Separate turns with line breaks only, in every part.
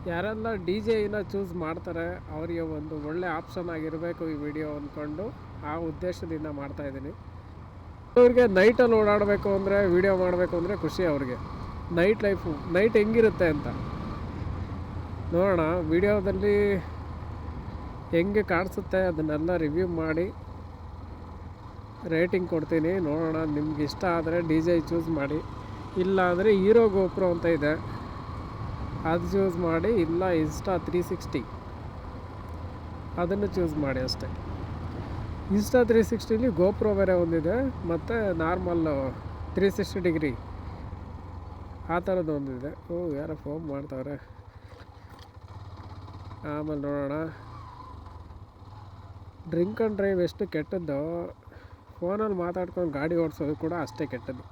ಯಾರೆಲ್ಲ D ಜೆನ choose ಮಾಡ್ತಾರೆ ಅವರಿಗೆ ಒಂದು ಒಳ್ಳೆ ಆಪ್ಷನ್ ಆಗಿರಬೇಕು ಈ ವಿಡಿಯೋ ಅಂದ್ಕೊಂಡು ಆ ಉದ್ದೇಶದಿಂದ ಮಾಡ್ತಾಯಿದ್ದೀನಿ. ಅವ್ರಿಗೆ ನೈಟಲ್ಲಿ ಓಡಾಡಬೇಕು ಅಂದರೆ ವಿಡಿಯೋ ಮಾಡಬೇಕು ಅಂದರೆ ಖುಷಿ ಅವ್ರಿಗೆ. ನೈಟ್ ಲೈಫು ನೈಟ್ ಹೆಂಗಿರುತ್ತೆ ಅಂತ ನೋಡೋಣ. ವಿಡಿಯೋದಲ್ಲಿ ಹೆಂಗೆ ಕಾಣಿಸುತ್ತೆ ಅದನ್ನೆಲ್ಲ ರಿವ್ಯೂ ಮಾಡಿ ರೇಟಿಂಗ್ ಕೊಡ್ತೀನಿ. ನೋಡೋಣ, ನಿಮ್ಗೆ ಇಷ್ಟ ಆದರೆ ಡಿ ಜೆ ಚೂಸ್ ಮಾಡಿ, ಇಲ್ಲ ಅಂದರೆ ಹೀರೋ ಗೋಪ್ರೋ ಅಂತ ಇದೆ ಅದು ಚೂಸ್ ಮಾಡಿ, ಇಲ್ಲ ಇನ್ಸ್ಟಾ 360 ಅದನ್ನು ಚೂಸ್ ಮಾಡಿ ಅಷ್ಟೇ. ಇನ್ಸ್ಟಾ 360ಲಿ ಗೋಪ್ರೋ ಬೇರೆ ಒಂದಿದೆ, ಮತ್ತು ನಾರ್ಮಲ್ಲು 360 ಡಿಗ್ರಿ ಆ ಥರದ್ದು ಒಂದಿದೆ. ಯಾರೋ ಫೋನ್ ಮಾಡ್ತಾವ್ರೆ. ಆಮೇಲೆ ನೋಡೋಣ. ಡ್ರಿಂಕ್ ಆ್ಯಂಡ್ ಡ್ರೈವ್ ಎಷ್ಟು ಕೆಟ್ಟದ್ದು, ಫೋನಲ್ಲಿ ಮಾತಾಡ್ಕೊಂಡು ಗಾಡಿ ಓಡಿಸೋದು ಕೂಡ ಅಷ್ಟೇ ಕೆಟ್ಟದ್ದು.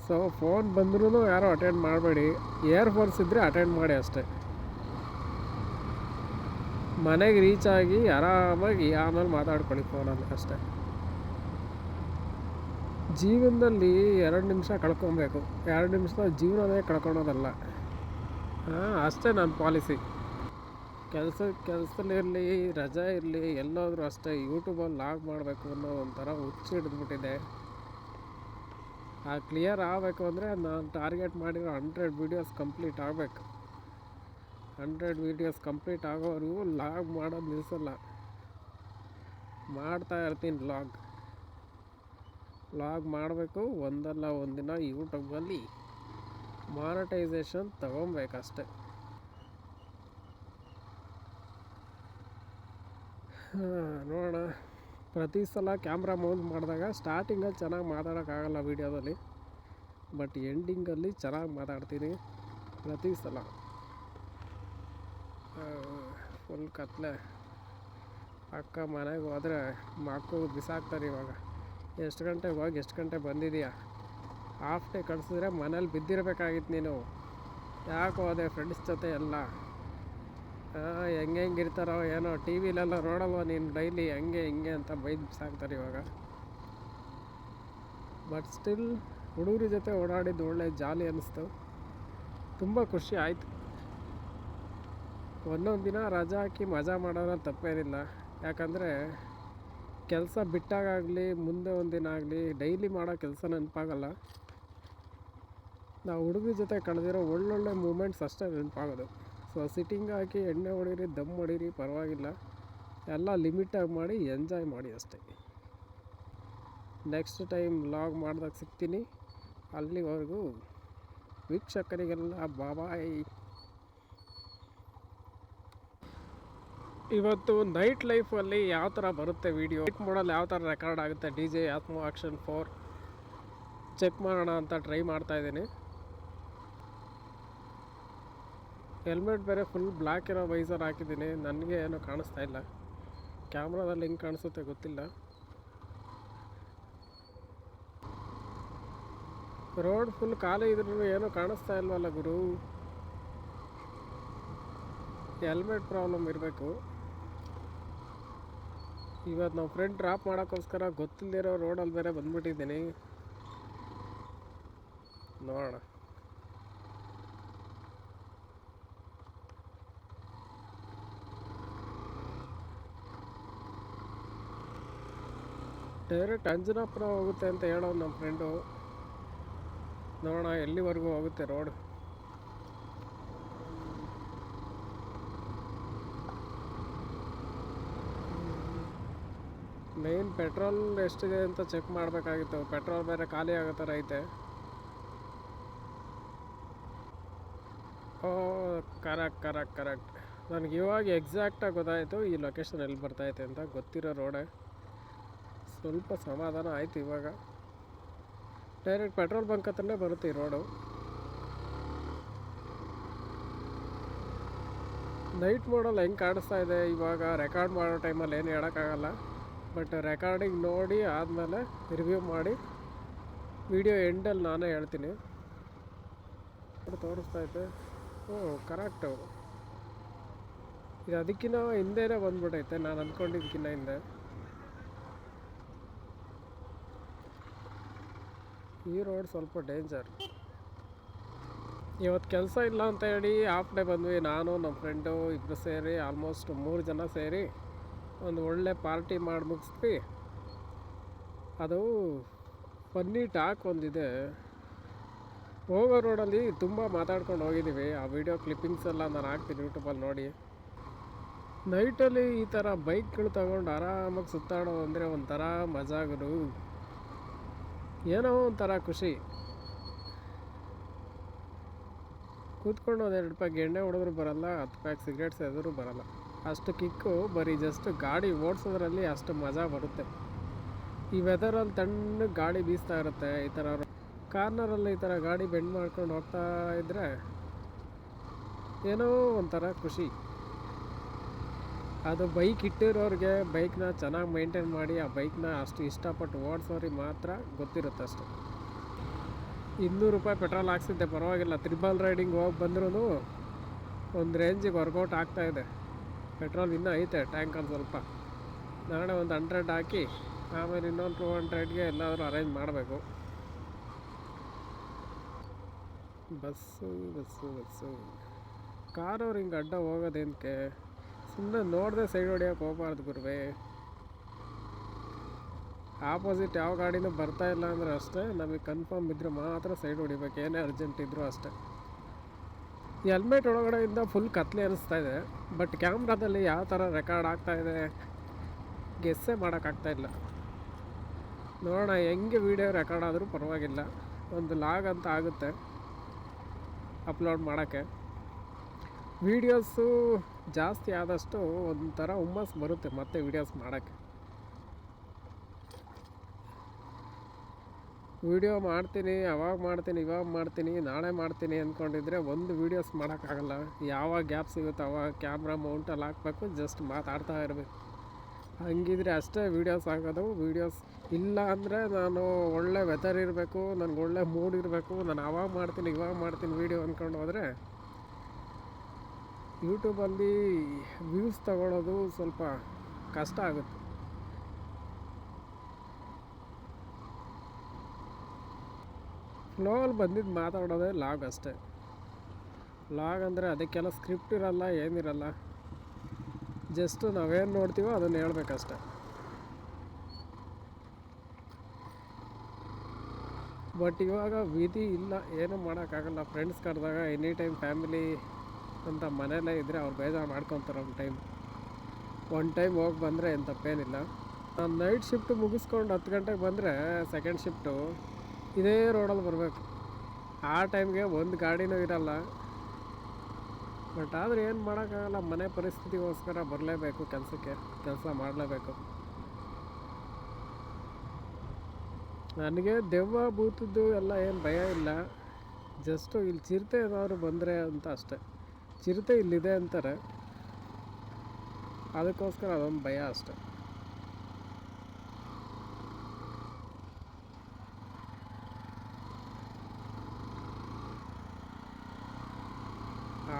ಸೊ ಫೋನ್ ಬಂದ್ರೂ ಯಾರೋ ಅಟೆಂಡ್ ಮಾಡಬೇಡಿ. ಇಯರ್ಫೋನ್ಸ್ ಇದ್ದರೆ ಅಟೆಂಡ್ ಮಾಡಿ ಅಷ್ಟೇ. ಮನೆಗೆ ರೀಚ್ ಆಗಿ ಆರಾಮಾಗಿ ಆಮೇಲೆ ಮಾತಾಡ್ಕೊಳ್ಳಿ ಫೋನಲ್ಲಿ ಅಷ್ಟೇ. ಜೀವನದಲ್ಲಿ 2 ನಿಮಿಷ ಕಳ್ಕೊಬೇಕು, 2 ನಿಮಿಷದ ಜೀವನನೇ ಕಳ್ಕೊಳೋದಲ್ಲ. ಅಷ್ಟೇ ನನ್ನ ಪಾಲಿಸಿ. ಕೆಲಸದಲ್ಲಿರಲಿ, ರಜೆ ಇರಲಿ, ಎಲ್ಲಾದರೂ ಅಷ್ಟೇ ಯೂಟ್ಯೂಬಲ್ಲಿ ಲಾಗ್ ಮಾಡಬೇಕು ಅನ್ನೋ ಒಂಥರ ಹುಚ್ಚು ಹಿಡಿದ್ಬಿಟ್ಟಿದೆ. ಕ್ಲಿಯರ್ ಆಗಬೇಕು ಅಂದರೆ ನಾನು ಟಾರ್ಗೆಟ್ ಮಾಡಿರೋ 100 ವೀಡಿಯೋಸ್ ಕಂಪ್ಲೀಟ್ ಆಗಬೇಕು. 100 ವೀಡಿಯೋಸ್ ಕಂಪ್ಲೀಟ್ ಆಗೋವರೆಗೂ ಲಾಗ್ ಮಾಡೋದು ನಿಲ್ಲಿಸಲ್ಲ, ಮಾಡ್ತಾ ಇರ್ತೀನಿ. ಲಾಗ್ ಮಾಡಬೇಕು. ಒಂದಲ್ಲ ಒಂದಿನ ಯೂಟ್ಯೂಬಲ್ಲಿ ಮಾನಿಟೈಸೇಷನ್ ತಗೊಬೇಕಷ್ಟೆ. ನೋಡೋಣ. ಪ್ರತಿ ಸಲ ಕ್ಯಾಮ್ರಾ ಮೌಂಟ್ ಮಾಡಿದಾಗ ಸ್ಟಾರ್ಟಿಂಗಲ್ಲಿ ಚೆನ್ನಾಗಿ ಮಾತಾಡೋಕ್ಕಾಗಲ್ಲ ವೀಡಿಯೋದಲ್ಲಿ, ಬಟ್ ಎಂಡಿಂಗಲ್ಲಿ ಚೆನ್ನಾಗಿ ಮಾತಾಡ್ತೀನಿ ಪ್ರತಿ ಸಲ. ಫುಲ್ ಕತ್ಲೆ. ಅಕ್ಕ ಮನೆಗೆ ಹೋದರೆ ಮಕ್ಕಳು ಬಿಸಾಕ್ತಾರೆ ಇವಾಗ. ಎಷ್ಟು ಗಂಟೆಗೆ ಹೋಗಿ ಎಷ್ಟು ಗಂಟೆ ಬಂದಿದೆಯಾ? ಹಾಫ್ ಡೇ ಕಳಿಸಿದ್ರೆ ಮನೇಲಿ ಬಿದ್ದಿರಬೇಕಾಗಿತ್ತು ನೀನು. ಯಾಕೆ ಹೋದೆ ಫ್ರೆಂಡ್ಸ್ ಜೊತೆ ಎಲ್ಲ? ಹೆಂಗಿರ್ತಾರೋ ಏನೋ, ಟಿ ವಿಲೆಲ್ಲ ನೋಡಲ್ವ ನೀನು ಡೈಲಿ ಹಂಗೆ ಹಿಂಗೆ ಅಂತ ಬೈದು ಬಿಸಾಕ್ತಾರೆ ಇವಾಗ. ಬಟ್ ಸ್ಟಿಲ್ ಹುಡುಗರ ಜೊತೆ ಓಡಾಡಿದ್ದು ಒಳ್ಳೆ ಜಾಲಿ ಅನ್ನಿಸ್ತು, ತುಂಬ ಖುಷಿ ಆಯಿತು. ಒಂದೊಂದು ದಿನ ರಜಾ ಹಾಕಿ ಮಜಾ ಮಾಡೋದ್ರಲ್ಲಿ ತಪ್ಪೇನಿಲ್ಲ. ಯಾಕಂದರೆ ಕೆಲಸ ಬಿಟ್ಟಾಗಲಿ ಮುಂದೆ ಒಂದಿನ ಆಗಲಿ ಡೈಲಿ ಮಾಡೋ ಕೆಲಸ ನೆನಪಾಗಲ್ಲ. ನಾವು ಹುಡುಗರ ಜೊತೆ ಕಳೆದಿರೋ ಒಳ್ಳೊಳ್ಳೆ ಮೂಮೆಂಟ್ಸ್ ಅಷ್ಟೇ ನೆನಪಾಗೋದು. ಸೊ ಸಿಟ್ಟಿಂಗ್ ಹಾಕಿ ಎಣ್ಣೆ ಹೊಡೀರಿ, ದಮ್ ಹೊಡೀರಿ, ಪರವಾಗಿಲ್ಲ. ಎಲ್ಲ ಲಿಮಿಟಾಗಿ ಮಾಡಿ ಎಂಜಾಯ್ ಮಾಡಿ ಅಷ್ಟೇ. ನೆಕ್ಸ್ಟ್ ಟೈಮ್ ವ್ಲಾಗ್ ಮಾಡಿದಾಗ ಸಿಗ್ತೀನಿ. ಅಲ್ಲಿವರೆಗೂ ವೀಕ್ಷಕರಿಗೆಲ್ಲ ಬಾಯ್. ಇವತ್ತು ನೈಟ್ ಲೈಫಲ್ಲಿ ಯಾವ ಥರ ಬರುತ್ತೆ ವೀಡಿಯೋ, ನೈಟ್ ಮೋಡಲ್ಲಿ ಯಾವ ಥರ ರೆಕಾರ್ಡ್ ಆಗುತ್ತೆ, DJ ಆತ್ಮೋ ಆಕ್ಷನ್ 4 ಚೆಕ್ ಮಾಡೋಣ ಅಂತ ಟ್ರೈ ಮಾಡ್ತಾಯಿದ್ದೀನಿ. ಹೆಲ್ಮೆಟ್ ಬೇರೆ ಫುಲ್ ಬ್ಲ್ಯಾಕ್ ಇರೋ ವೈಸರ್ ಹಾಕಿದ್ದೀನಿ. ನನಗೆ ಏನೂ ಕಾಣಿಸ್ತಾ ಇಲ್ಲ, ಕ್ಯಾಮ್ರಾದಲ್ಲಿ ಹೆಂಗೆ ಕಾಣಿಸುತ್ತೆ ಗೊತ್ತಿಲ್ಲ. ರೋಡ್ ಫುಲ್ ಖಾಲಿ ಇದ್ರೂ ಏನೂ ಕಾಣಿಸ್ತಾ ಇಲ್ವಲ್ಲ ಗುರು. ಹೆಲ್ಮೆಟ್ ಪ್ರಾಬ್ಲಮ್ ಇರಬೇಕು. ಇವತ್ತು ನಾವು ಫ್ರೆಂಡ್ ಡ್ರಾಪ್ ಮಾಡೋಕ್ಕೋಸ್ಕರ ಗೊತ್ತಿಲ್ಲದಿರೋ ರೋಡಲ್ಲಿ ಬೇರೆ ಬಂದ್ಬಿಟ್ಟಿದ್ದೀನಿ. ನೋಡೋಣ. ಡೈರೆಕ್ಟ್ ಅಂಜನಾಪುರ ಹೋಗುತ್ತೆ ಅಂತ ಹೇಳೋದು ನಮ್ಮ ಫ್ರೆಂಡು. ನೋಡೋಣ ಎಲ್ಲಿವರೆಗೂ ಹೋಗುತ್ತೆ ರೋಡ್. ಮೇನ್ ಪೆಟ್ರೋಲ್ ಎಷ್ಟಿದೆ ಅಂತ ಚೆಕ್ ಮಾಡಬೇಕಾಗಿತ್ತು. ಪೆಟ್ರೋಲ್ ಬೇರೆ ಖಾಲಿ ಆಗೋ ಥರ ಐತೆ. ಕರೆಕ್ಟ್. ನನಗೆ ಇವಾಗ ಎಕ್ಸಾಕ್ಟಾಗಿ ಗೊತ್ತಾಯಿತು ಈ ಲೊಕೇಶನ್ ಎಲ್ಲಿ ಬರ್ತೈತೆ ಅಂತ. ಗೊತ್ತಿರೋ ರೋಡೇ. ಸ್ವಲ್ಪ ಸಮಾಧಾನ ಆಯಿತು ಇವಾಗ. ಡೈರೆಕ್ಟ್ ಪೆಟ್ರೋಲ್ ಬಂಕ್ ಹತ್ರನೇ ಬರುತ್ತೆ ಈ ರೋಡು. ನೈಟ್ ಮೋಡಲ್ಲಿ ಹೆಂಗೆ ಕಾಣಿಸ್ತಾ ಇದೆ ಇವಾಗ ರೆಕಾರ್ಡ್ ಮಾಡೋ ಟೈಮಲ್ಲಿ ಏನು ಹೇಳೋಕ್ಕಾಗಲ್ಲ. ಬಟ್ ರೆಕಾರ್ಡಿಂಗ್ ನೋಡಿ ಆದಮೇಲೆ ರಿವ್ಯೂ ಮಾಡಿ ವಿಡಿಯೋ ಎಂಡಲ್ಲಿ ನಾನೇ ಹೇಳ್ತೀನಿ. ತೋರಿಸ್ತೈತೆ. ಕರೆಕ್ಟು. ಇದು ಅದಕ್ಕಿಂತ ಹಿಂದೆನೇ ಬಂದ್ಬಿಟ್ಟೈತೆ, ನಾನು ಅಂದ್ಕೊಂಡಿದ್ದಕ್ಕಿಂತ ಹಿಂದೆ. ಈ ರೋಡ್ ಸ್ವಲ್ಪ ಡೇಂಜರ್. ಇವತ್ತು ಕೆಲಸ ಇಲ್ಲ ಅಂತ ಹೇಳಿ ಹಾಫ್ ಡೇ ಬಂದ್ವಿ. ನಾನು ನಮ್ಮ ಫ್ರೆಂಡು ಇಬ್ಬರು ಸೇರಿ ಆಲ್ಮೋಸ್ಟ್ 3 ಜನ ಸೇರಿ ಒಂದು ಒಳ್ಳೆ ಪಾರ್ಟಿ ಮಾಡಿ ಮುಗಿಸ್ತೀವಿ. ಅದು ಫನ್ನಿ ಟಾಕ್ ಒಂದಿದೆ. ಹೋಗೋ ರೋಡಲ್ಲಿ ತುಂಬ ಮಾತಾಡ್ಕೊಂಡು ಹೋಗಿದ್ದೀವಿ. ಆ ವಿಡಿಯೋ ಕ್ಲಿಪ್ಪಿಂಗ್ಸ್ ಎಲ್ಲ ನಾನು ಹಾಕ್ತೀನಿ ಯೂಟ್ಯೂಬಲ್ಲಿ ನೋಡಿ. ನೈಟಲ್ಲಿ ಈ ಥರ ಬೈಕ್ಗಳು ತಗೊಂಡು ಆರಾಮಾಗಿ ಸುತ್ತಾಡೋದು ಅಂದರೆ ಒಂಥರ ಮಜಾಗರು, ಏನೋ ಒಂಥರ ಖುಷಿ. ಕೂತ್ಕೊಂಡು ಒಂದು 2 ರೂಪಾಯಿ ಎಣ್ಣೆ ಹೊಡೆದ್ರು ಬರಲ್ಲ, 10 ಪ್ಯಾಕ್ ಸಿಗರೇಟ್ಸ್ ಎದುರು ಬರಲ್ಲ. ಅಷ್ಟು ಕಿಕ್ಕು ಬರೀ ಜಸ್ಟ್ ಗಾಡಿ ಓಡಿಸೋದ್ರಲ್ಲಿ ಅಷ್ಟು ಮಜಾ ಬರುತ್ತೆ. ಈ ವೆದರಲ್ಲಿ ತಣ್ಣಗೆ ಗಾಳಿ ಬೀಸ್ತಾ ಇರುತ್ತೆ. ಈ ಥರ ಕಾರ್ನರಲ್ಲಿ ಈ ಥರ ಗಾಡಿ ಬೆಂಡ್ ಮಾಡ್ಕೊಂಡು ಹೋಗ್ತಾ ಇದ್ದರೆ ಏನೋ ಒಂಥರ ಖುಷಿ. ಅದು ಬೈಕ್ ಇಟ್ಟಿರೋರಿಗೆ ಬೈಕ್ನ ಚೆನ್ನಾಗಿ ಮೇಂಟೈನ್ ಮಾಡಿ ಆ ಬೈಕ್ನ ಅಷ್ಟು ಇಷ್ಟಪಟ್ಟು ಓಡಿಸೋರಿಗೆ ಮಾತ್ರ ಗೊತ್ತಿರುತ್ತೆ ಅಷ್ಟು. 200 ರೂಪಾಯಿ ಪೆಟ್ರೋಲ್ ಹಾಕ್ಸಿದ್ದೆ, ಪರವಾಗಿಲ್ಲ. ತ್ರಿಬಲ್ ರೈಡಿಂಗ್ ಹೋಗಿ ಬಂದ್ರೂ ಒಂದು ರೇಂಜಿಗೆ ವರ್ಕೌಟ್ ಆಗ್ತಾಯಿದೆ. ಪೆಟ್ರೋಲ್ ಇನ್ನೂ ಐತೆ ಟ್ಯಾಂಕಲ್ಲಿ ಸ್ವಲ್ಪ. ನಾಳೆ ಒಂದು 100 ಹಾಕಿ ಆಮೇಲೆ ಇನ್ನೊಂದು 200ಗೆ ಎಲ್ಲಾದರೂ ಅರೇಂಜ್ ಮಾಡಬೇಕು. ಬಸ್ಸು ಕಾರವ್ರು ಹಿಂಗೆ ಅಡ್ಡ ಹೋಗೋದೇನಕ್ಕೆ? ಸುಮ್ಮನೆ ನೋಡಿದೆ ಸೈಡ್ ಹೊಡಿಯೋಕೆ ಹೋಗ್ಬಾರ್ದು ಗುರುವೇ. ಆಪೋಸಿಟ್ ಯಾವ ಗಾಡಿನೂ ಬರ್ತಾ ಇಲ್ಲ ಅಂದರೆ ಅಷ್ಟೇ, ನಮಗೆ ಕನ್ಫರ್ಮ್ ಇದ್ದರೆ ಮಾತ್ರ ಸೈಡ್ ಹೊಡಿಬೇಕು, ಏನೇ ಅರ್ಜೆಂಟ್ ಇದ್ದರೂ ಅಷ್ಟೇ. ಈ ಹೆಲ್ಮೆಟ್ ಒಳಗಡೆಯಿಂದ ಫುಲ್ ಕತ್ಲೆ ಅನಿಸ್ತಾ ಇದೆ. ಬಟ್ ಕ್ಯಾಮ್ರಾದಲ್ಲಿ ಯಾವ ಥರ ರೆಕಾರ್ಡ್ ಆಗ್ತಾಯಿದೆ ಗೆಸ್ಸೇ ಮಾಡೋಕ್ಕಾಗ್ತಾಯಿಲ್ಲ. ನೋಡೋಣ ಹೆಂಗೆ ವೀಡಿಯೋ ರೆಕಾರ್ಡ್ ಆದರೂ ಪರವಾಗಿಲ್ಲ, ಒಂದು ಲಾಗ್ ಅಂತ ಆಗುತ್ತೆ ಅಪ್ಲೋಡ್ ಮಾಡೋಕ್ಕೆ. ವೀಡಿಯೋಸು ಜಾಸ್ತಿ ಆದಷ್ಟು ಒಂಥರ ಹುಮ್ಮಸ್ಸು ಬರುತ್ತೆ ಮತ್ತೆ ವೀಡಿಯೋಸ್ ಮಾಡೋಕ್ಕೆ. ವೀಡಿಯೋ ಮಾಡ್ತೀನಿ, ಅವಾಗ ಮಾಡ್ತೀನಿ, ಇವಾಗ ಮಾಡ್ತೀನಿ, ನಾಳೆ ಮಾಡ್ತೀನಿ ಅಂದ್ಕೊಂಡಿದ್ರೆ ಒಂದು ವೀಡಿಯೋಸ್ ಮಾಡೋಕ್ಕಾಗಲ್ಲ. ಯಾವಾಗ ಗ್ಯಾಪ್ ಸಿಗುತ್ತೋ ಅವಾಗ ಕ್ಯಾಮ್ರಾ ಮೌಂಟಲ್ಲಿ ಹಾಕಬೇಕು, ಜಸ್ಟ್ ಮಾತಾಡ್ತಾ ಇರಬೇಕು. ಹಂಗಿದ್ರೆ ಅಷ್ಟೇ ವೀಡಿಯೋಸ್ ಆಗೋದು. ವೀಡಿಯೋಸ್ ಇಲ್ಲ ಅಂದರೆ ನಾನು ಒಳ್ಳೆ ವೆದರ್ ಇರಬೇಕು, ನನಗೆ ಒಳ್ಳೆ ಮೂಡ್ ಇರಬೇಕು, ನಾನು ಅವಾಗ ಮಾಡ್ತೀನಿ ಇವಾಗ ಮಾಡ್ತೀನಿ ವೀಡಿಯೋ ಅಂದ್ಕೊಂಡು ಹೋದರೆ ಯೂಟ್ಯೂಬಲ್ಲಿ ವ್ಯೂಸ್ ತಗೊಳ್ಳೋದು ಸ್ವಲ್ಪ ಕಷ್ಟ ಆಗುತ್ತೆ. ಫ್ಲೋಲ್ಲಿ ಬಂದಿದ್ದು ಮಾತಾಡೋದೇ ಲಾಗ್ ಅಷ್ಟೇ. ಲಾಗ್ ಅಂದರೆ ಅದಕ್ಕೆಲ್ಲ ಸ್ಕ್ರಿಪ್ಟ್ ಇರಲ್ಲ, ಏನಿರಲ್ಲ. ಜಸ್ಟ್ ನಾವೇನು ನೋಡ್ತೀವೋ ಅದನ್ನು ಹೇಳ್ಬೇಕಷ್ಟೆ. ಬಟ್ ಇವಾಗ ವಿಧಿ ಇಲ್ಲ, ಏನೂ ಮಾಡೋಕ್ಕಾಗಲ್ಲ. ಫ್ರೆಂಡ್ಸ್ ಕರೆದಾಗ ಎನಿ ಟೈಮ್ ಫ್ಯಾಮಿಲಿ ಅಂತ ಮನೆಯಲ್ಲೇ ಇದ್ದರೆ ಅವ್ರು ಬೇಜಾರು ಮಾಡ್ಕೊತಾರೆ. ಒಂದು ಟೈಮ್ ಹೋಗಿ ಬಂದರೆ ಏನು ತಪ್ಪೇನಿಲ್ಲ. ನಾನು ನೈಟ್ ಶಿಫ್ಟು ಮುಗಿಸ್ಕೊಂಡು 10 ಗಂಟೆಗೆ ಬಂದರೆ ಸೆಕೆಂಡ್ ಶಿಫ್ಟು ಇದೇ ರೋಡಲ್ಲಿ ಬರಬೇಕು. ಆ ಟೈಮ್ಗೆ ಒಂದು ಗಾಡಿನೂ ಇರಲ್ಲ. ಬಟ್ ಆದರೆ ಏನು ಮಾಡೋಕ್ಕಾಗಲ್ಲ, ಮನೆ ಪರಿಸ್ಥಿತಿಗೋಸ್ಕರ ಬರಲೇಬೇಕು, ಕೆಲಸ ಮಾಡಲೇಬೇಕು. ನನಗೆ ದೆವ್ವ ಭೂತದ್ದು ಎಲ್ಲ ಏನು ಭಯ ಇಲ್ಲ. ಜಸ್ಟು ಇಲ್ಲಿ ಚಿರತೆ ಏನಾದ್ರು ಬಂದರೆ ಅಂತ ಅಷ್ಟೆ. ಚಿರತೆ ಇಲ್ಲಿದೆ ಅಂತಾರೆ, ಅದಕ್ಕೋಸ್ಕರ ಅದೊಂದು ಭಯ ಅಷ್ಟೆ.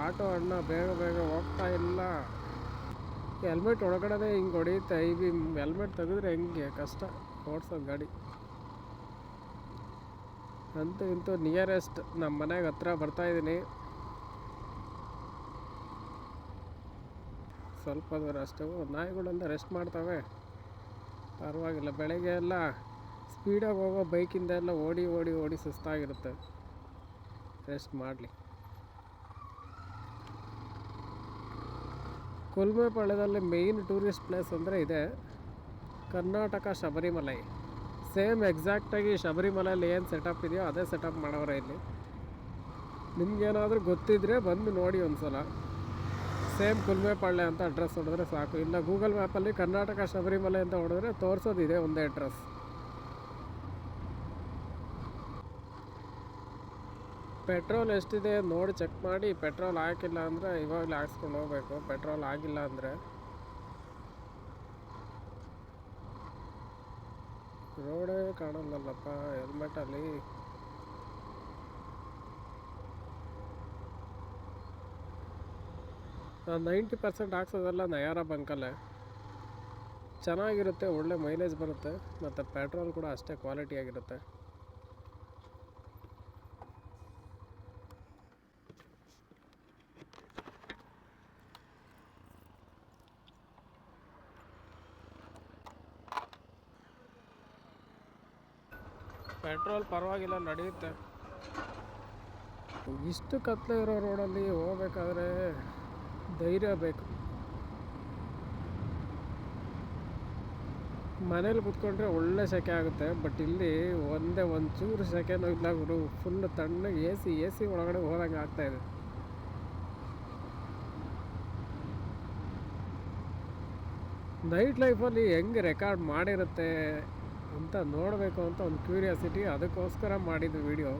ಆಟೋ ಅಣ್ಣ ಬೇಗ ಹೋಗ್ತಾ ಇಲ್ಲ. ಹೆಲ್ಮೆಟ್ ಒಳಗಡೆ ಹಿಂಗೆ ಹೊಡೆಯುತ್ತೆ. ಹೆಲ್ಮೆಟ್ ತೆಗೆದ್ರೆ ಹೆಂಗೆ ಕಷ್ಟ ಓಡ್ಸೋದು ಗಾಡಿ. ಅಂತೂ ಇಂತೂ ನಿಯರೆಸ್ಟ್ ನಮ್ಮ ಮನೆಗೆ ಹತ್ರ ಬರ್ತಾಯಿದ್ದೀನಿ. ಸ್ವಲ್ಪ ದೂರ ಅಷ್ಟೇ. ನಾಯಿಗಳೆಲ್ಲ ರೆಸ್ಟ್ ಮಾಡ್ತವೆ, ಪರವಾಗಿಲ್ಲ. ಬೆಳಗ್ಗೆ ಎಲ್ಲ ಸ್ಪೀಡಾಗಿ ಹೋಗೋ ಬೈಕಿಂದ ಎಲ್ಲ ಓಡಿ ಸುಸ್ತಾಗಿರುತ್ತೆ, ರೆಸ್ಟ್ ಮಾಡಲಿ. ಕುಲ್ಮೆಪಾಳ್ಯದಲ್ಲಿ ಮೇಯ್ನ್ ಟೂರಿಸ್ಟ್ ಪ್ಲೇಸ್ ಅಂದರೆ ಇದೆ, ಕರ್ನಾಟಕ ಶಬರಿಮಲೈ. ಸೇಮ್ ಎಕ್ಸಾಕ್ಟಾಗಿ ಶಬರಿಮಲೆಯಲ್ಲಿ ಏನು ಸೆಟಪ್ ಇದೆಯೋ ಅದೇ ಸೆಟಪ್ ಮಾಡೋರೆ ಇಲ್ಲಿ. ನಿಮ್ಗೇನಾದರೂ ಗೊತ್ತಿದ್ದರೆ ಬಂದು ನೋಡಿ ಒಂದು ಸಲ. ಸೇಮ್ ಕುಲ್ಮೆಪಾಳ್ಯ ಅಂತ ಅಡ್ರೆಸ್ ಹೊಡೆದ್ರೆ ಸಾಕು. ಇಲ್ಲ ಗೂಗಲ್ ಮ್ಯಾಪಲ್ಲಿ ಕರ್ನಾಟಕ ಶಬರಿಮಲೆ ಅಂತ ಹೊಡೆದ್ರೆ ತೋರಿಸೋದಿದೆ ಒಂದೇ ಅಡ್ರೆಸ್. ಪೆಟ್ರೋಲ್ ಎಷ್ಟಿದೆ ನೋಡಿ ಚೆಕ್ ಮಾಡಿ. ಪೆಟ್ರೋಲ್ ಹಾಕಿಲ್ಲ ಅಂದರೆ ಇವಾಗಲೇ ಹಾಕ್ಸ್ಕೊಂಡು ಹೋಗ್ಬೇಕು. ಪೆಟ್ರೋಲ್ ಆಗಿಲ್ಲ ಅಂದರೆ ರೋಡೇ ಕಾಣಲ್ಲಲ್ಲಪ್ಪ ಹೆಲ್ಮೆಟಲ್ಲಿ. ನಾನು 90% ಹಾಕ್ಸೋದೆಲ್ಲ ನಯಾರ ಬಂಕಲ್ಲೇ. ಚೆನ್ನಾಗಿರುತ್ತೆ, ಒಳ್ಳೆ ಮೈಲೇಜ್ ಬರುತ್ತೆ, ಮತ್ತು ಪೆಟ್ರೋಲ್ ಕೂಡ ಅಷ್ಟೇ ಕ್ವಾಲಿಟಿಯಾಗಿರುತ್ತೆ. ಪೆಟ್ರೋಲ್ ಪರವಾಗಿಲ್ಲ ನಡೆಯುತ್ತೆ. ಇಷ್ಟು ಕತ್ಲೆ ಇರೋ ರೋಡಲ್ಲಿ ಹೋಗ್ಬೇಕಾದ್ರೆ ಧೈರ್ಯ ಬೇಕು. ಮನೇಲಿ ಕೂತ್ಕೊಂಡ್ರೆ ಒಳ್ಳೆ ಸೆಕೆ ಆಗುತ್ತೆ, ಬಟ್ ಇಲ್ಲಿ ಒಂಚೂರು ಸೆಕೆನೂ ಇಲ್ಲ ಗುರು. ಫುಲ್ ತಣ್ಣಗೆ ಎ ಸಿ ಒಳಗಡೆ ಹೋದಂಗೆ ಆಗ್ತಾಯಿದೆ. ನೈಟ್ ಲೈಫಲ್ಲಿ ಹೆಂಗೆ ರೆಕಾರ್ಡ್ ಮಾಡಿರುತ್ತೆ ಅಂತ ನೋಡಬೇಕು ಅಂತ ಒಂದು ಕ್ಯೂರಿಯಾಸಿಟಿ, ಅದಕ್ಕೋಸ್ಕರ ಮಾಡಿದ್ದು ವಿಡಿಯೋ.